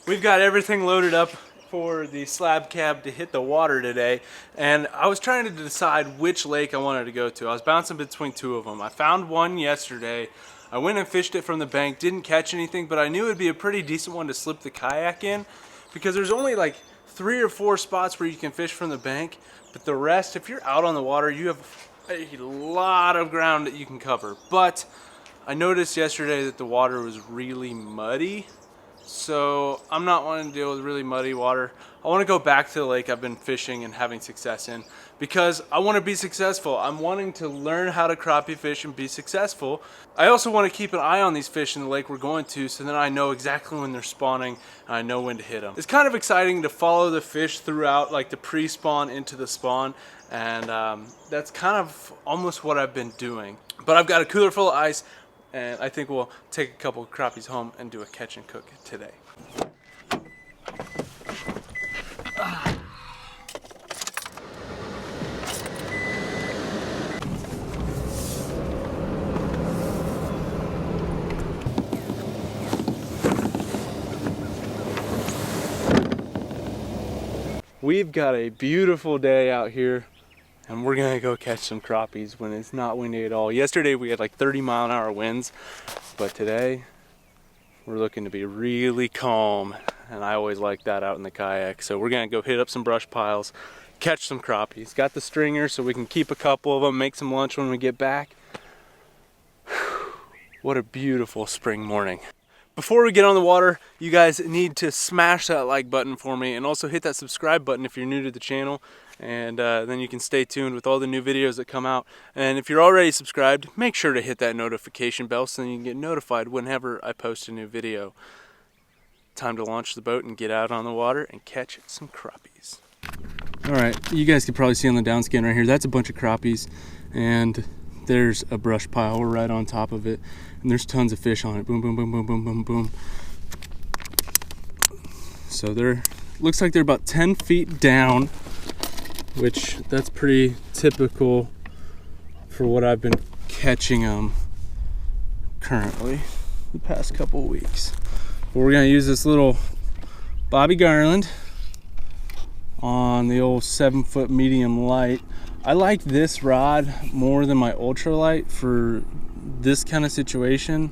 We've got everything loaded up for the slab cab to hit the water today, and I was trying to decide which lake I wanted to go to. I was bouncing between two of them. I found one yesterday. I went and fished it from the bank, didn't catch anything, but I knew it'd be a pretty decent one to slip the kayak in because there's only like 3 or 4 spots where you can fish from the bank, but the rest, if you're out on the water, you have a lot of ground that you can cover. But I noticed yesterday that the water was really muddy, so I'm not wanting to deal with really muddy water. I want to go back to the lake I've been fishing and having success in because I want to be successful. I'm wanting to learn how to crappie fish and be successful. I also want to keep an eye on these fish in the lake we're going to, so then I know exactly when they're spawning and I know when to hit them. It's kind of exciting to follow the fish throughout, like the pre-spawn into the spawn, and that's kind of almost what I've been doing. But I've got a cooler full of ice, and I think we'll take a couple of crappies home and do a catch and cook today. We've got a beautiful day out here, and we're gonna go catch some crappies when it's not windy at all. Yesterday we had like 30-mile-an-hour winds, but today we're looking to be really calm, and I always like that out in the kayak. So we're gonna go hit up some brush piles, catch some crappies. Got the stringer so we can keep a couple of them, make some lunch when we get back. Whew, what a beautiful spring morning. Before we get on the water, you guys need to smash that like button for me, and also hit that subscribe button if you're new to the channel, and then you can stay tuned with all the new videos that come out. And if you're already subscribed, make sure to hit that notification bell so you can get notified whenever I post a new video. Time to launch the boat and get out on the water and catch some crappies. Alright, you guys can probably see on the downscan right here, that's a bunch of crappies, and there's a brush pile. We're right on top of it, and there's tons of fish on it. Boom, boom, boom, boom, boom, boom, boom. So looks like they're about 10 feet down, which that's pretty typical for what I've been catching them currently the past couple of weeks. But we're gonna use this little Bobby Garland on the old 7-foot medium light. I like this rod more than my ultralight for this kind of situation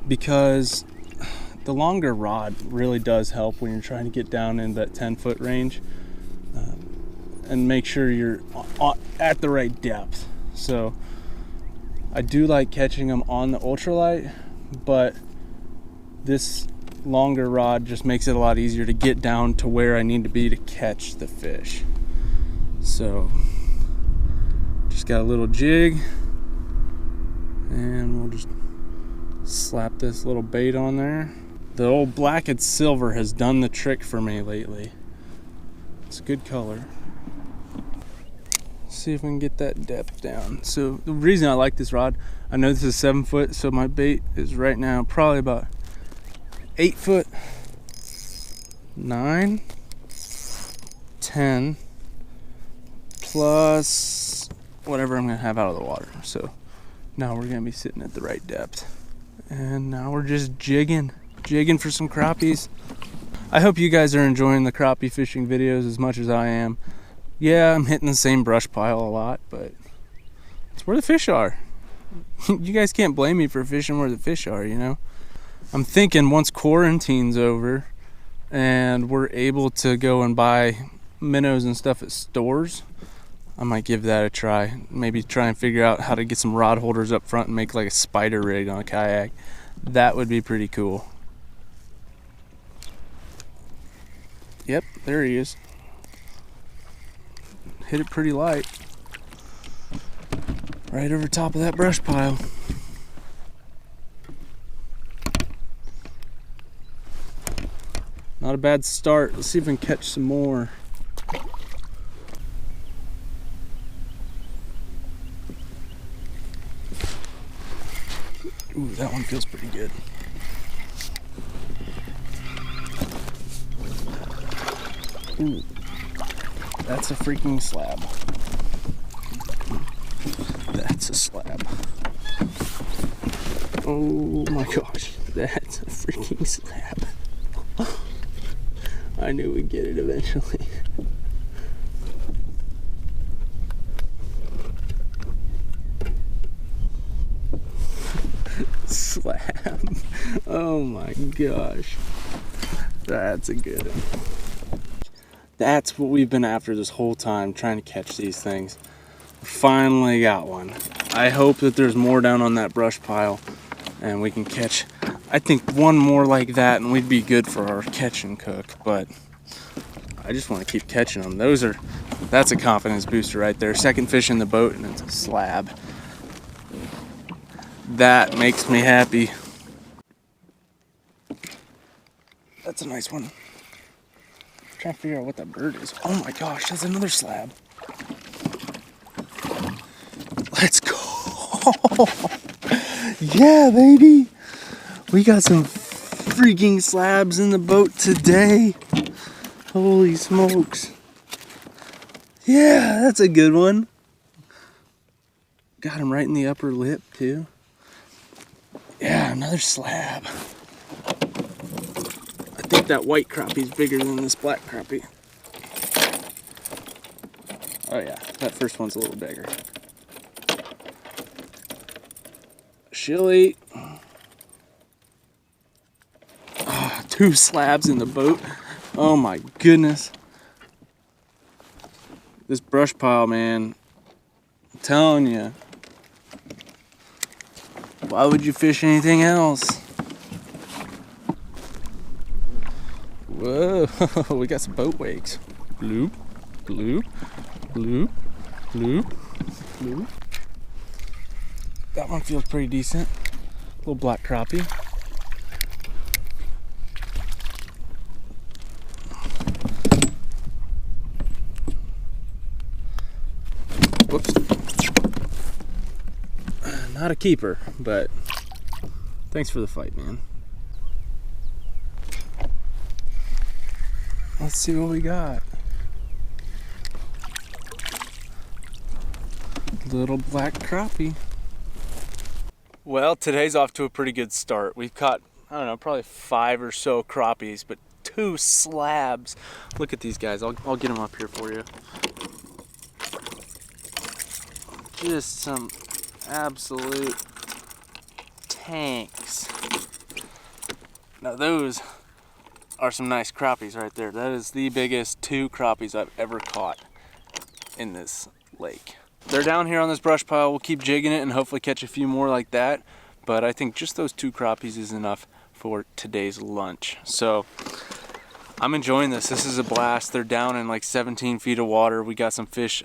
because the longer rod really does help when you're trying to get down in that 10-foot range and make sure you're at the right depth. So I do like catching them on the ultralight, but this longer rod just makes it a lot easier to get down to where I need to be to catch the fish. So just got a little jig, and we'll just slap this little bait on there. The old black and silver has done the trick for me lately. It's a good color. Let's see if we can get that depth down. So the reason I like this rod, I know this is 7 foot, so my bait is right now probably about 8 foot, 9, 10, plus whatever I'm gonna have out of the water. So now we're gonna be sitting at the right depth, and now we're just jigging for some crappies. I hope you guys are enjoying the crappie fishing videos as much as I am. Yeah, I'm hitting the same brush pile a lot, but it's where the fish are. You guys can't blame me for fishing where the fish are, you know. I'm thinking once quarantine's over and we're able to go and buy minnows and stuff at stores, I might give that a try. Maybe try and figure out how to get some rod holders up front and make like a spider rig on a kayak. That would be pretty cool. Yep, there he is. Hit it pretty light. Right over top of that brush pile. Not a bad start. Let's see if we can catch some more. Ooh, that one feels pretty good. Ooh, that's a freaking slab. That's a slab. Oh my gosh, that's a freaking slab. I knew we'd get it eventually. Slab. Oh my gosh. That's a good one. That's what we've been after this whole time, trying to catch these things. Finally got one. I hope that there's more down on that brush pile and we can catch, I think, one more like that and we'd be good for our catch and cook, but I just want to keep catching them. That's a confidence booster right there. Second fish in the boat and it's a slab. That makes me happy. That's a nice one. I'm trying to figure out what that bird is. Oh my gosh, that's another slab. Let's go. Yeah, baby. We got some freaking slabs in the boat today. Holy smokes. Yeah, that's a good one. Got him right in the upper lip too. Yeah, another slab. I think that white crappie is bigger than this black crappie. Oh yeah, that first one's a little bigger. She'll eat. Oh, 2 slabs in the boat. Oh my goodness. This brush pile, man. I'm telling you. Why would you fish anything else? Whoa, we got some boat wakes. Bloop, bloop, bloop, bloop, bloop. That one feels pretty decent. Little black crappie. Whoops. Not a keeper, but thanks for the fight, man. Let's see what we got. Little black crappie. Well, today's off to a pretty good start. We've caught, I don't know, probably 5 or so crappies, but 2 slabs. Look at these guys. I'll get them up here for you. Just some absolute tanks. Now those are some nice crappies right there. That is the biggest 2 crappies I've ever caught in this lake. They're down here on this brush pile. We'll keep jigging it and hopefully catch a few more like that. But I think just those 2 crappies is enough for today's lunch. So I'm enjoying this. This is a blast. They're down in like 17 feet of water. We got some fish,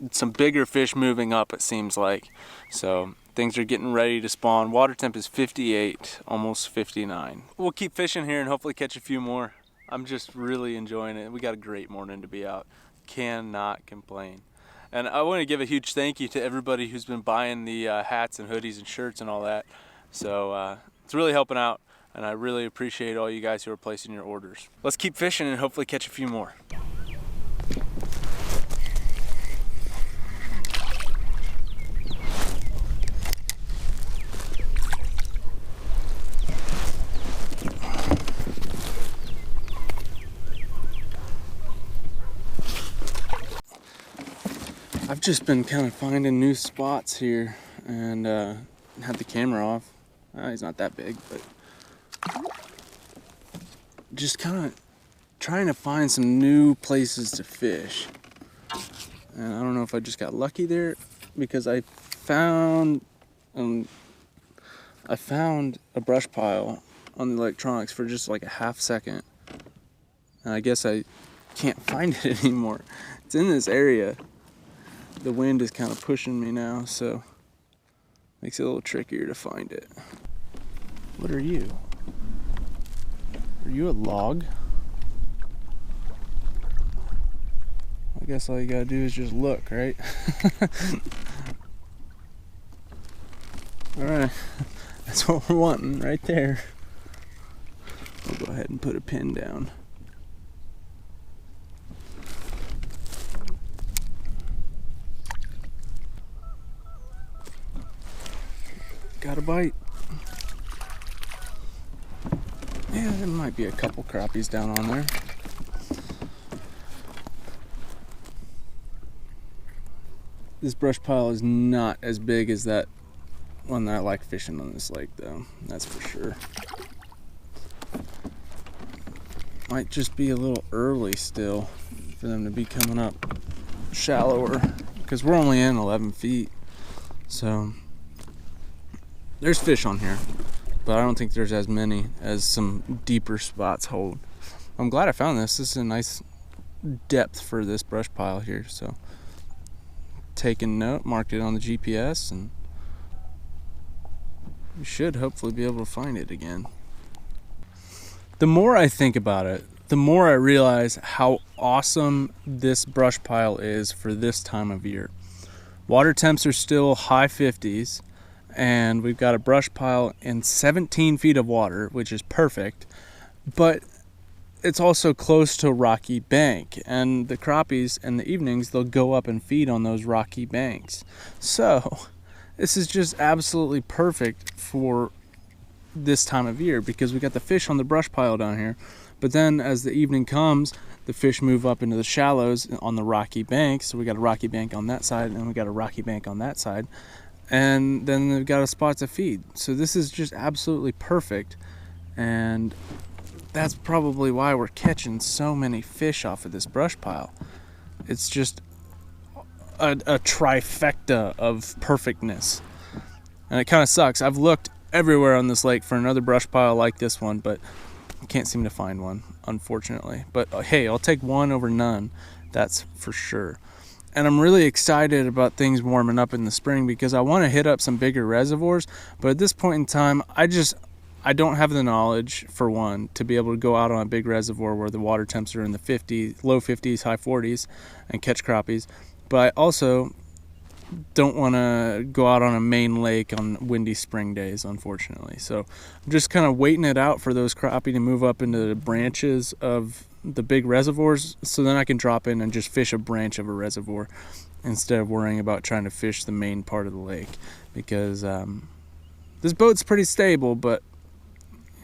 some bigger fish moving up, it seems like. So things are getting ready to spawn. Water temp is 58, almost 59. We'll keep fishing here and hopefully catch a few more. I'm just really enjoying it. We got a great morning to be out. Cannot complain. And I want to give a huge thank you to everybody who's been buying the hats and hoodies and shirts and all that. So it's really helping out, and I really appreciate all you guys who are placing your orders. Let's keep fishing and hopefully catch a few more. I've just been kind of finding new spots here and had the camera off. He's not that big, but just kind of trying to find some new places to fish. And I don't know if I just got lucky there because I found a brush pile on the electronics for just like a half second. And I guess I can't find it anymore. It's in this area. The wind is kind of pushing me now, so makes it a little trickier to find it. What are you? Are you a log? I guess all you gotta do is just look, right? Alright, that's what we're wanting right there. I'll go ahead and put a pin down. Got a bite. Yeah, there might be a couple crappies down on there. This brush pile is not as big as that one that I like fishing on this lake though, that's for sure. Might just be a little early still for them to be coming up shallower because we're only in 11 feet. So there's fish on here, but I don't think there's as many as some deeper spots hold. I'm glad I found this. This is a nice depth for this brush pile here. So taking note, marked it on the GPS, and we should hopefully be able to find it again. The more I think about it, the more I realize how awesome this brush pile is for this time of year. Water temps are still high 50s, and we've got a brush pile in 17 feet of water, which is perfect, but it's also close to a rocky bank, and the crappies in the evenings, they'll go up and feed on those rocky banks. So this is just absolutely perfect for this time of year because we got the fish on the brush pile down here, but then as the evening comes, the fish move up into the shallows on the rocky bank. So we got a rocky bank on that side and we got a rocky bank on that side, and then they've got a spot to feed. So this is just absolutely perfect, and that's probably why we're catching so many fish off of this brush pile. It's just a trifecta of perfectness, and it kind of sucks. I've looked everywhere on this lake for another brush pile like this one, but I can't seem to find one, unfortunately. But hey, I'll take one over none, that's for sure. And I'm really excited about things warming up in the spring because I want to hit up some bigger reservoirs, but at this point in time, I don't have the knowledge, for one, to be able to go out on a big reservoir where the water temps are in the 50s, low 50s, high 40s and catch crappies. But I also don't want to go out on a main lake on windy spring days, unfortunately. So I'm just kind of waiting it out for those crappie to move up into the branches of the big reservoirs, so then I can drop in and just fish a branch of a reservoir instead of worrying about trying to fish the main part of the lake, because this boat's pretty stable, but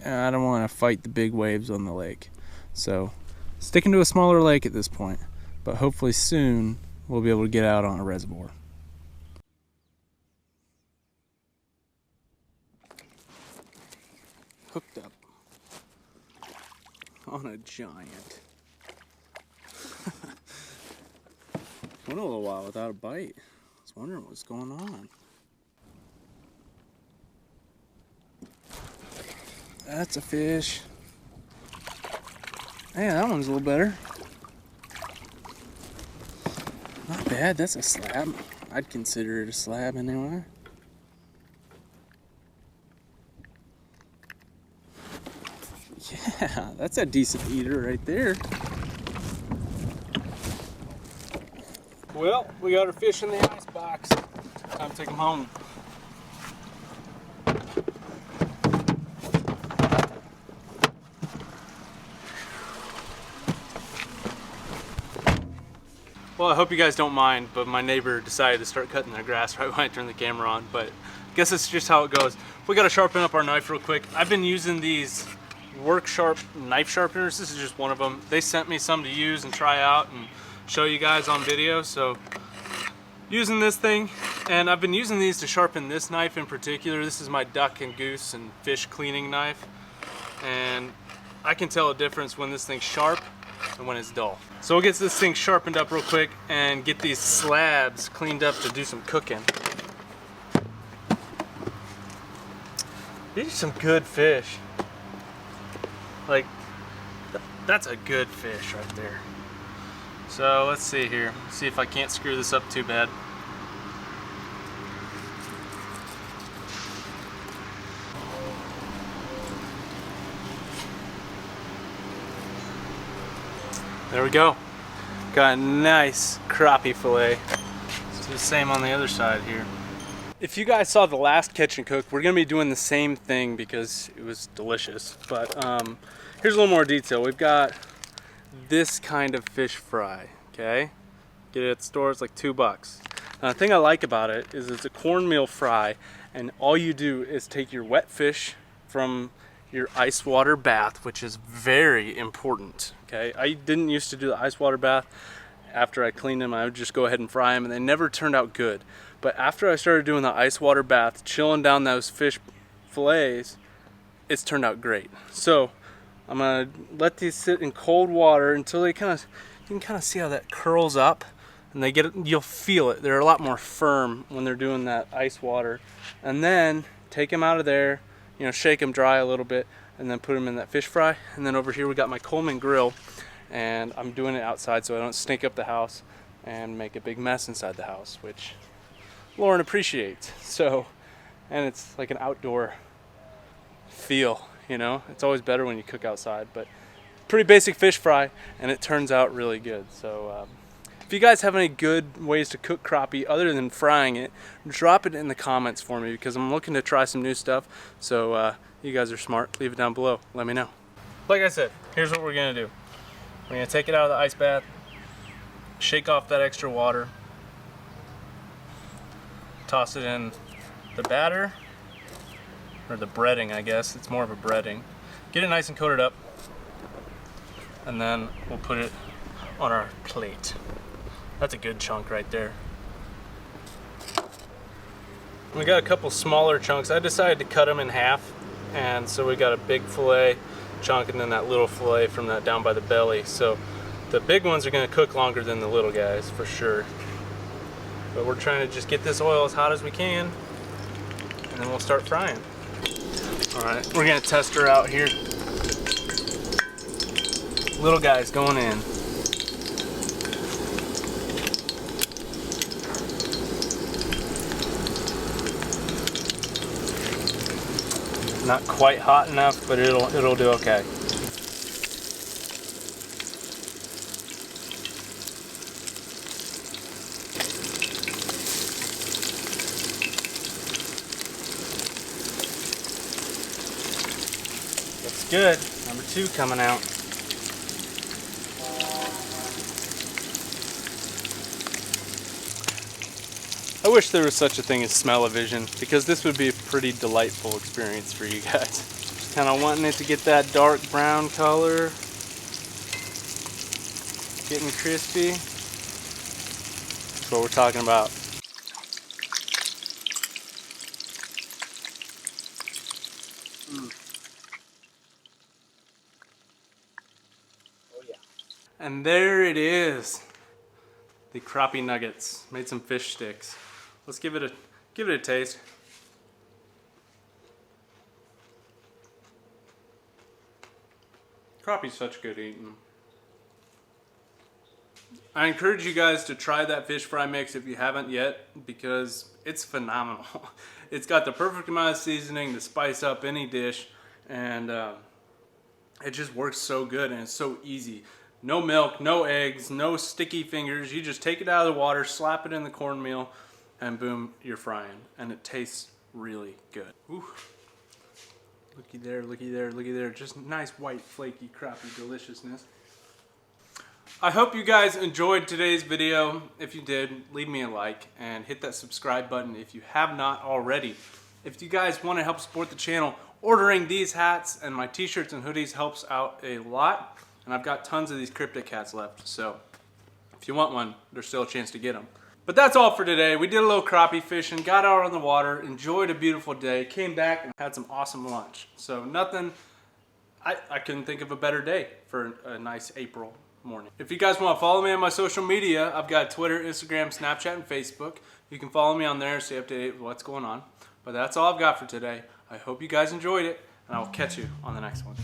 I don't want to fight the big waves on the lake. So sticking to a smaller lake at this point, but hopefully soon we'll be able to get out on a reservoir. Hooked up on a giant. Went a little while without a bite. I was wondering what was going on. That's a fish. Hey, that one's a little better. Not bad, that's a slab. I'd consider it a slab anyway. Yeah, that's a decent eater right there. Well, we got our fish in the ice box. Time to take them home. Well, I hope you guys don't mind, but my neighbor decided to start cutting their grass right when I turned the camera on, but I guess it's just how it goes. We gotta sharpen up our knife real quick. I've been using these Work Sharp knife sharpeners. This is just one of them. They sent me some to use and try out and show you guys on video, so using this thing, and I've been using these to sharpen this knife in particular. This is my duck and goose and fish cleaning knife, and I can tell a difference when this thing's sharp and when it's dull. So we'll get this thing sharpened up real quick and get these slabs cleaned up to do some cooking. These are some good fish. Like, that's a good fish right there. So let's see here. See if I can't screw this up too bad. There we go. Got a nice crappie fillet. Let's do the same on the other side here. If you guys saw the last Catch and Cook, we're gonna be doing the same thing because it was delicious. But here's a little more detail. We've got this kind of fish fry, okay? Get it at the store, it's like $2. Now, the thing I like about it is it's a cornmeal fry, and all you do is take your wet fish from your ice water bath, which is very important, okay? I didn't used to do the ice water bath. after I cleaned them, I would just go ahead and fry them, and they never turned out good. But after I started doing the ice water bath, chilling down those fish fillets, it's turned out great. So I'm gonna let these sit in cold water until they you can kind of see how that curls up, and you'll feel it. They're a lot more firm when they're doing that ice water. And then take them out of there, shake them dry a little bit, and then put them in that fish fry. And then over here we got my Coleman grill, and I'm doing it outside so I don't stink up the house and make a big mess inside the house, which Lauren appreciates. So, and it's like an outdoor feel, it's always better when you cook outside. But pretty basic fish fry, and it turns out really good. So if you guys have any good ways to cook crappie other than frying it, drop it in the comments for me, because I'm looking to try some new stuff. So you guys are smart, leave it down below, let me know. Like I said, here's what we're gonna do. We're gonna take it out of the ice bath, shake off that extra water, toss it in the batter, or the breading, I guess. It's more of a breading. Get it nice and coated up, and then we'll put it on our plate. That's a good chunk right there. We got a couple smaller chunks. I decided to cut them in half, and so we got a big fillet chunk and then that little fillet from that down by the belly. So the big ones are gonna cook longer than the little guys for sure. But we're trying to just get this oil as hot as we can, and then we'll start frying. All right, we're gonna test her out here. Little guy's going in. Not quite hot enough, but it'll do okay. Looks good. Number 2 coming out. I wish there was such a thing as smell-o-vision, because this would be a pretty delightful experience for you guys. Just kind of wanting it to get that dark brown color. Getting crispy. That's what we're talking about. Oh yeah. And there it is. The crappie nuggets. Made some fish sticks. Let's give it a taste. Crappie's such good eating. I encourage you guys to try that fish fry mix if you haven't yet, because it's phenomenal. It's got the perfect amount of seasoning to spice up any dish, and it just works so good, and it's so easy. No milk, no eggs, no sticky fingers. You just take it out of the water, slap it in the cornmeal, and boom, you're frying. And it tastes really good. Ooh. Looky there, looky there, looky there. Just nice white flaky crappie deliciousness. I hope you guys enjoyed today's video. If you did, leave me a like and hit that subscribe button if you have not already. If you guys want to help support the channel, ordering these hats and my t-shirts and hoodies helps out a lot. And I've got tons of these cryptic hats left, so if you want one, there's still a chance to get them. But that's all for today. We did a little crappie fishing, got out on the water, enjoyed a beautiful day, came back and had some awesome lunch. So I couldn't think of a better day for a nice April morning. If you guys want to follow me on my social media, I've got Twitter, Instagram, Snapchat, and Facebook. You can follow me on there and stay up to date with what's going on. But that's all I've got for today. I hope you guys enjoyed it, and I will catch you on the next one.